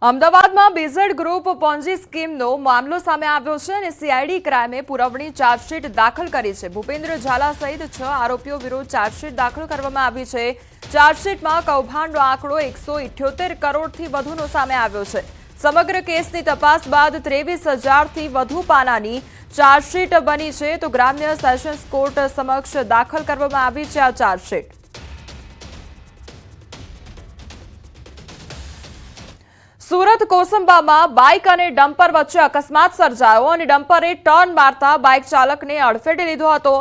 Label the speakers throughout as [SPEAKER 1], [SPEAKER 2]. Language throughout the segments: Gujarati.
[SPEAKER 1] અમદાવાદમાં બીઝેડ ગ્રુપ પોન્જી સ્કીમનો મામલો સામે આવ્યો છે અને સીઆઈડી ક્રાઇમે પુરવણી ચાર્જશીટ દાખલ કરી છે। ભૂપેન્દ્ર ઝાલા સહિત 6 આરોપીઓ વિરુદ્ધ ચાર્જશીટ દાખલ કરવામાં આવી છે। ચાર્જશીટમાં કૌભાંડનો આંકડો 178 કરોડથી વધુનો સામે આવ્યો છે। સમગ્ર કેસની તપાસ બાદ 23,000થી વધુ પાનાની ચાર્જશીટ બની છે તો ગ્રામ્ય સેશન્સ કોર્ટ સમક્ષ દાખલ કરવામાં આવી છે આ ચાર્જશીટ। સુરત કોસંબામાં બાઇક અને ડમ્પર વચ્ચે અકસ્માત સર્જાયો અને ડમ્પરે ટર્ન મારતા બાઇક ચાલકને અડફેટે લીધો હતો।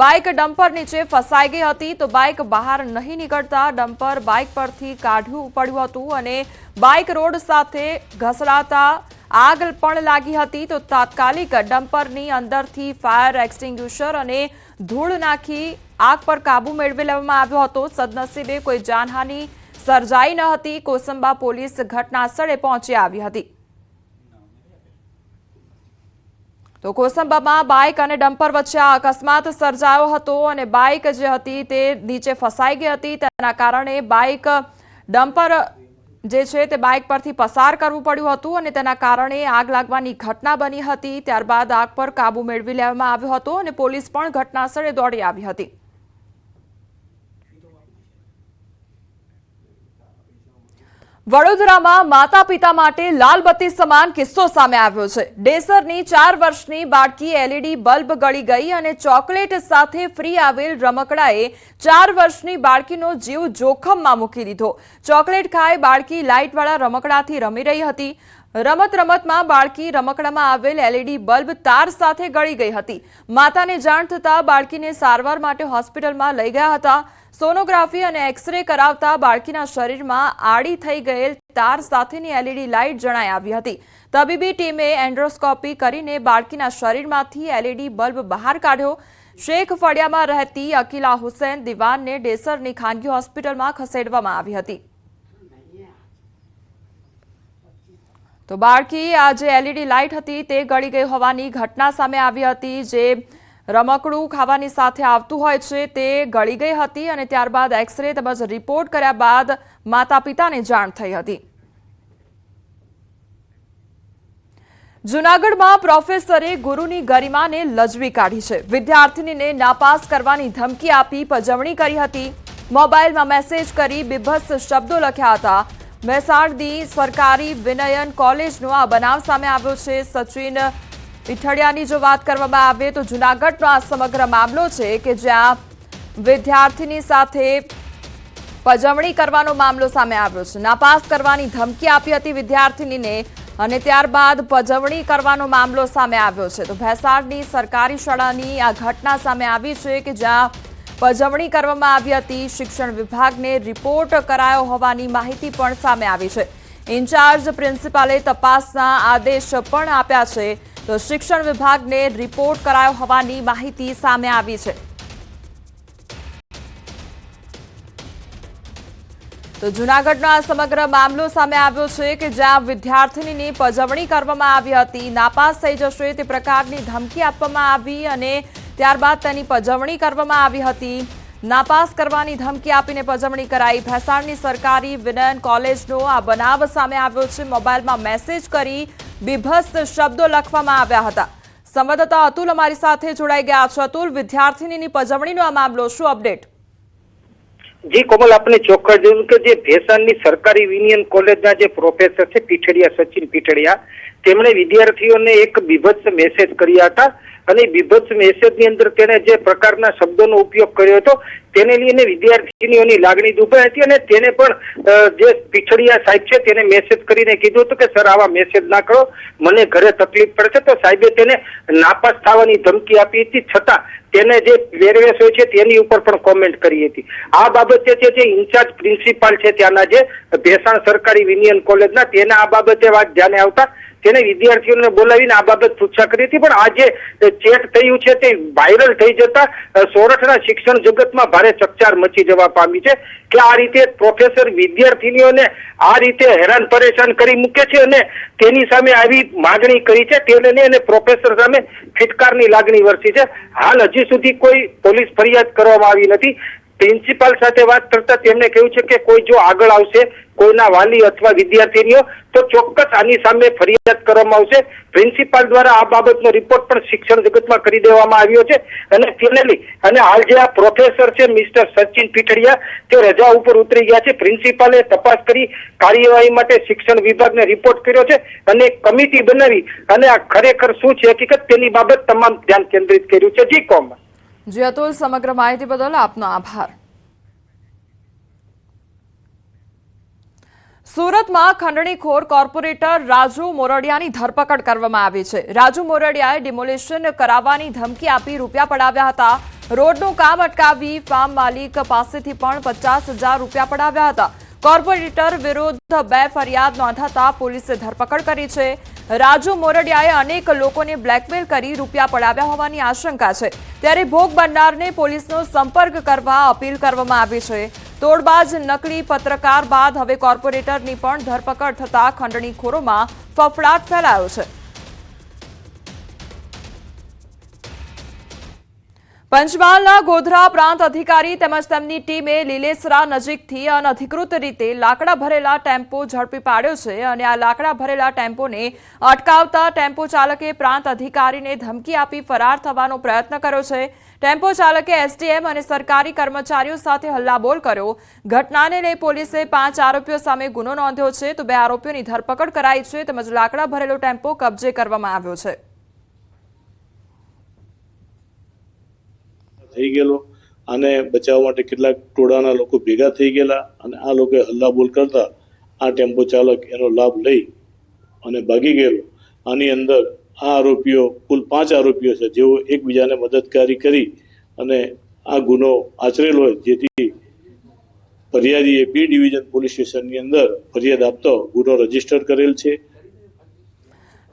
[SPEAKER 1] બાઇક ડમ્પર નીચે ફસાઈ ગઈ હતી તો બાઇક બહાર નહીં નીકળતા ડમ્પર બાઇક પરથી કાઢવું પડ્યું હતું અને બાઇક રોડ સાથે ઘસડાતા આગ પણ લાગી હતી તો તાત્કાલિક ડમ્પરની અંદરથી ફાયર એક્સટિંગ્યુશર અને ધૂળ નાખી આગ પર કાબુ મેળવી લેવામાં આવ્યો હતો। સદનસીબે કોઈ જાનહાનિ સર્જાઈ ન હતી। કોસંબા પોલીસ ઘટના સ્થળે પહોંચી આવી હતી। તો કોસંબામાં બાઇક અને ડમ્પર વચ્ચે આ અકસ્માત સર્જાયો હતો અને બાઇક જે હતી તે નીચે ફસાઈ ગઈ હતી તેના કારણે બાઇક ડમ્પર જે છે તે બાઇક પરથી પસાર કરવું પડ્યું હતું અને તેના કારણે આગ લાગવાની ઘટના બની હતી। ત્યારબાદ આગ પર કાબુ મેળવી લેવામાં આવ્યો હતો અને પોલીસ પણ ઘટના સ્થળે દોડી આવી હતી। વડોદરામાં માતા પિતા માટે લાલબત્તી સમાન કિસ્સો સામે આવ્યો છે। ડેસરની 4 વર્ષની બાળકી એલઈડી બલ્બ ગળી ગઈ અને ચોકલેટ સાથે ફ્રી આવેલ રમકડાએ 4 વર્ષની બાળકીનો જીવ જોખમમાં મૂકી દીધો। ચોકલેટ ખાઈ બાળકી લાઇટવાળા રમકડાથી રમી રહી હતી। રમતમાં બાળકી રમકડામાં આવેલ એલઈડી બલ્બ તાર સાથે ગળી ગઈ હતી। માતાને જાણ થતાં બાળકીને સારવાર માટે હોસ્પિટલમાં લઈ ગયા હતા। સોનોગ્રાફી અને એક્સરે કરાવતા બાળકીના શરીરમાં આડી થઈ ગયેલ તાર સાથેની એલઈડી લાઇટ જણાઈ આવી હતી। તબીબી ટીમે એન્ડોસ્કોપી કરીને બાળકીના શરીરમાંથી એલઈડી બલ્બ બહાર કાઢ્યો। શેખ ફળિયામાં રહેતી અકીલા હુસૈન દિવાનને ડેસરની ખાનગી હોસ્પિટલમાં ખસેડવામાં આવી હતી। તો બાળકી આ જે એલઈડી લાઇટ હતી તે ગળી ગઈ હોવાની ઘટના સામે આવી હતી। જે રમકડું ખાવાની સાથે આવતું હોય છે તે ગળી ગઈ હતી અને ત્યારબાદ એક્સરે તેમજ રિપોર્ટ કર્યા બાદ માતા પિતાને જાણ થઈ હતી। જૂનાગઢમાં પ્રોફેસરે ગુરુની ગરિમાને લજવી કાઢી છે। વિદ્યાર્થીનીને નાપાસ કરવાની ધમકી આપી પજવણી કરી હતી। મોબાઈલમાં મેસેજ કરી બીભત્સ શબ્દો લખ્યા હતા। મહેસાણની સરકારી વિનયન કોલેજનો આ બનાવ સામે આવ્યો છે। સચિન પીઠડિયાની જો વાત કરવામાં આવે તો જૂનાગઢનો આ સમગ્ર મામલો છે કે જ્યાં વિદ્યાર્થીની સાથે પજવણી કરવાનો મામલો સામે આવ્યો છે। નાપાસ કરવાની ધમકી આપી હતી વિદ્યાર્થીનીને અને ત્યારબાદ પજવણી કરવાનો મામલો સામે આવ્યો છે। તો ભેસાણની સરકારી શાળાની આ ઘટના સામે આવી છે કે જ્યાં પજવણી કરવામાં આવી હતી। શિક્ષણ વિભાગને રિપોર્ટ કરાયો હોવાની માહિતી પણ સામે આવી છે। ઇન્ચાર્જ પ્રિન્સિપાલે તપાસના આદેશ પણ આપ્યા છે। તો શિક્ષણ વિભાગને રિપોર્ટ કરાયો હોવાની માહિતી સામે આવી છે। તો જૂનાગઢનો આ સમગ્ર મામલો સામે આવ્યો છે કે જ્યાં વિદ્યાર્થીનીની પજવણી કરવામાં આવી હતી। નાપાસ થઈ જશે તે પ્રકારની ધમકી આપવામાં આવી અને ત્યારબાદ તેની પજવણી કરવામાં આવી હતી। નાપાસ કરવાની ધમકી આપીને પજવણી કરાઈ। ભેસાણની સરકારી વિનયન કોલેજનો આ બનાવ સામે આવ્યો છે। મોબાઈલમાં મેસેજ કરી બીભત્સ શબ્દો લખવામાં આવ્યા હતા। સંવાદદાતા અતુલ અમારી સાથે જોડાઈ ગયા છે। અતુલ, વિદ્યાર્થીનીની પજવણીનો આ મામલો, શું અપડેટ?
[SPEAKER 2] જી કોમલ, આપણે ચોક્કસ જોયું કે જે ભેસાણની સરકારી વિનયન કોલેજના જે પ્રોફેસર છે પીઠડિયા, સચિન પીઠડિયા, તેમણે વિદ્યાર્થીઓને એક બીભત્સ મેસેજ કર્યા હતા અને બીભત્સ મેસેજની અંદર તેને જે પ્રકારના શબ્દોનો ઉપયોગ કર્યો હતો તેને લઈને વિદ્યાર્થીનીઓની લાગણી દુભાઈ હતી અને તેને પણ જે પીઠડિયા સાહેબ છે તેને મેસેજ કરીને કીધું હતું કે સર આવા મેસેજ ના કરો, મને ઘરે તકલીફ પડશે। તો સાહેબે તેને નાપાસ થવાની ધમકી આપી હતી, છતાં તેને જે વેરવેશ હોય છે તેની ઉપર પણ કોમેન્ટ કરી હતી। આ બાબતે જે ઇન્ચાર્જ પ્રિન્સિપાલ છે ત્યાંના જે ભેસાણ સરકારી વિનયન કોલેજના, તેને આ બાબતે વાત ધ્યાને આવતા તેને વિદ્યાર્થીઓને બોલાવીને આ બાબત પૂછા કરી હતી। પણ આ જે ચેટ થયું છે તે વાયરલ થઈ જતા સોરઠના શિક્ષણ જગતમાં ભારે ચકચાર મચી જવા પામી છે કે આ રીતે પ્રોફેસર વિદ્યાર્થીનીઓને આ રીતે હેરાન પરેશાન કરી મૂકે છે અને તેની સામે આવી માગણી કરી છે। તેને અને પ્રોફેસર સામે ફિટકારની લાગણી વરસી છે। હાલ હજી સુધી કોઈ પોલીસ ફરિયાદ કરવામાં આવી નથી। પ્રિન્સિપાલ સાથે વાત કરતા તેમણે કહ્યું છે કે કોઈ જો આગળ આવશે કોઈના વાલી અથવા વિદ્યાર્થીનીઓ તો ચોક્કસ આની સામે ફરિયાદ કરવામાં આવશે. પ્રિન્સિપાલ દ્વારા આ બાબતનો રિપોર્ટ પણ શિક્ષણ જગતમાં કરી દેવામાં આવ્યો છે અને તેને લઈ અને હાલ જે આ પ્રોફેસર છે મિસ્ટર સચિન પીઠડિયા તે રજા ઉપર ઉતરી ગયા છે. પ્રિન્સિપાલે તપાસ કરી કાર્યવાહી માટે શિક્ષણ વિભાગને રિપોર્ટ કર્યો છે અને કમિટી બનાવી અને આ ખરેખર શું છે હકીકત તેની બાબત તમામ ધ્યાન કેન્દ્રિત કર્યું છે. જી કોમ
[SPEAKER 1] જી અતુલ, સમગ્ર માહિતી બદલ આપનો આભાર. સુરતમાં ખંડણીખોર કોર્પોરેટર રાજુ મોરડિયાની ધરપકડ કરવામાં આવી છે. રાજુ મોરડિયાએ ડિમોલિશન કરાવવાની ધમકી આપી રૂપિયા પડાવ્યા હતા. રોડનું કામ અટકાવી ફાર્મ માલિક પાસેથી પણ 50,000 રૂપિયા પડાવ્યા હતા. કોર્પોરેટર વિરુદ્ધ 2 ફરિયાદ નોંધાતા પોલીસે ધરપકડ કરી છે. રાજુ મોરડિયાએ અનેક લોકોને બ્લેકમેલ કરી રૂપિયા પડાવ્યા હોવાની આશંકા છે. ત્યારે ભોગ બનનારને પોલીસનો સંપર્ક કરવા અપીલ કરવામાં આવી છે. તોડબાજ નકલી પત્રકાર બાદ હવે કોર્પોરેટરની પણ ધરપકડ થતા ખંડણીખોરોમાં ફફડાટ ફેલાયો છે. પંચમહાલના ગોધરા પ્રાંત અધિકારી તેમજ તેમની ટીમે લીલેસરા નજીકથી અનધિકૃત રીતે લાકડા ભરેલા ટેમ્પો ઝડપી પાડ્યો છે અને આ લાકડા ભરેલા ટેમ્પોને અટકાવતા ટેમ્પો ચાલકે પ્રાંત અધિકારીને ધમકી આપી ફરાર થવાનો પ્રયત્ન કર્યો છે. ટેમ્પો ચાલકે એસટીએમ અને સરકારી કર્મચારીઓ સાથે હલ્લાબોલ કર્યો. ઘટનાને લઈ પોલીસે 5 આરોપીઓ સામે ગુનો નોંધ્યો છે તો 2 આરોપીઓની ધરપકડ કરાઈ છે તેમજ લાકડા ભરેલો ટેમ્પો કબજે કરવામાં આવ્યો છે.
[SPEAKER 3] થઈ ગયેલો આને બચાવવા માટે કેટલાક ટોળાના લોકો ભેગા થઈ ગયેલા અને આ લોકોએ હલ્લાબોલ કરતા આ ટેમ્પો ચાલક એનો લાભ લઈ અને ભાગી ગયેલો. આની અંદર આ આરોપીઓ કુલ 5 આરોપીઓ છે જેઓ એકબીજાને મદદગારી કરી અને આ ગુનો આચરેલો હોય જેથી ફરિયાદીએ બી ડિવિઝન પોલીસ સ્ટેશનની અંદર ફરિયાદ આપતો ગુનો રજીસ્ટર કરેલ છે.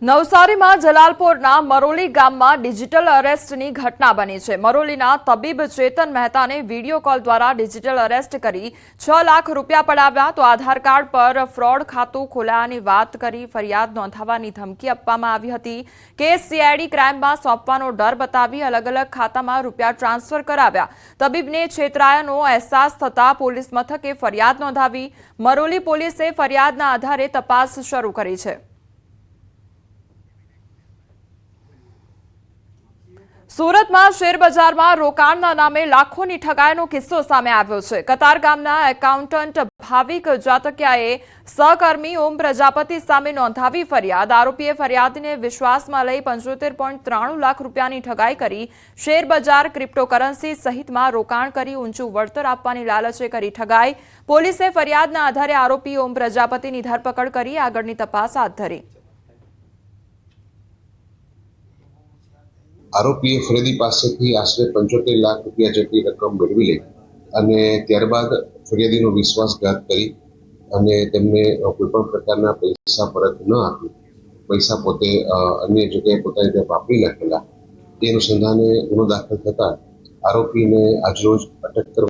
[SPEAKER 1] નવસારીમાં જલાલપોરના મરોલી ગામમાં ડિજિટલ અરેસ્ટની ઘટના બની છે. મરોલીના તબીબ ચેતન મહેતાને વિડીયો કોલ દ્વારા ડિજિટલ અરેસ્ટ કરી 6 લાખ રૂપિયા પડાવ્યા તો આધાર કાર્ડ પર ફ્રોડ ખાતું ખોલાયાની વાત કરી ફરિયાદ નોંધાવવાની ધમકી આપવામાં આવી હતી. કેસ સીઆઈડી ક્રાઇમમાં સોંપવાનો ડર બતાવી અલગ અલગ ખાતામાં રૂપિયા ટ્રાન્સફર કરાવ્યા. તબીબને છેતરાયાનો અહેસાસ થતા પોલીસ મથકે ફરિયાદ નોંધાવી. મરોલી પોલીસે ફરિયાદના આધારે તપાસ શરૂ કરી છે. સુરતમાં શેરબજારમાં રોકાણના નામે લાખોની ઠગાઈનો કિસ્સો સામે આવ્યો છે. કતાર ગામના એકાઉન્ટન્ટ ભાવિક જાતકિયાએ સહકર્મી ઓમ પ્રજાપતિ સામે નોંધાવી ફરિયાદ. આરોપીએ ફરિયાદીને વિશ્વાસમાં લઈ 75.93 લાખ રૂપિયાની ઠગાઈ કરી. શેરબજાર, ક્રિપ્ટોકરન્સી સહિતમાં રોકાણ કરી ઊંચું વળતર આપવાની લાલચે કરી ઠગાઈ. પોલીસે ફરિયાદના આધારે આરોપી ઓમ પ્રજાપતિની ધરપકડ કરી આગળની તપાસ હાથ ધરી.
[SPEAKER 4] આરોપીએ ફરિયાદી પાસેથી આશરે 75 લાખ રૂપિયા જેટલી રકમ મેળવી લઈ અને ત્યારબાદ ફરિયાદીનો વિશ્વાસઘાત કરી અને તેમને કોઈ પણ પ્રકારના પૈસા પરત ન આપી પૈસા પોતે અન્ય જગ્યાએ પોતાની રીતે વાપરી નાખેલા. તે અનુસંધાને ગુનો દાખલ થતા આરોપીને આજરોજ અટક કરવા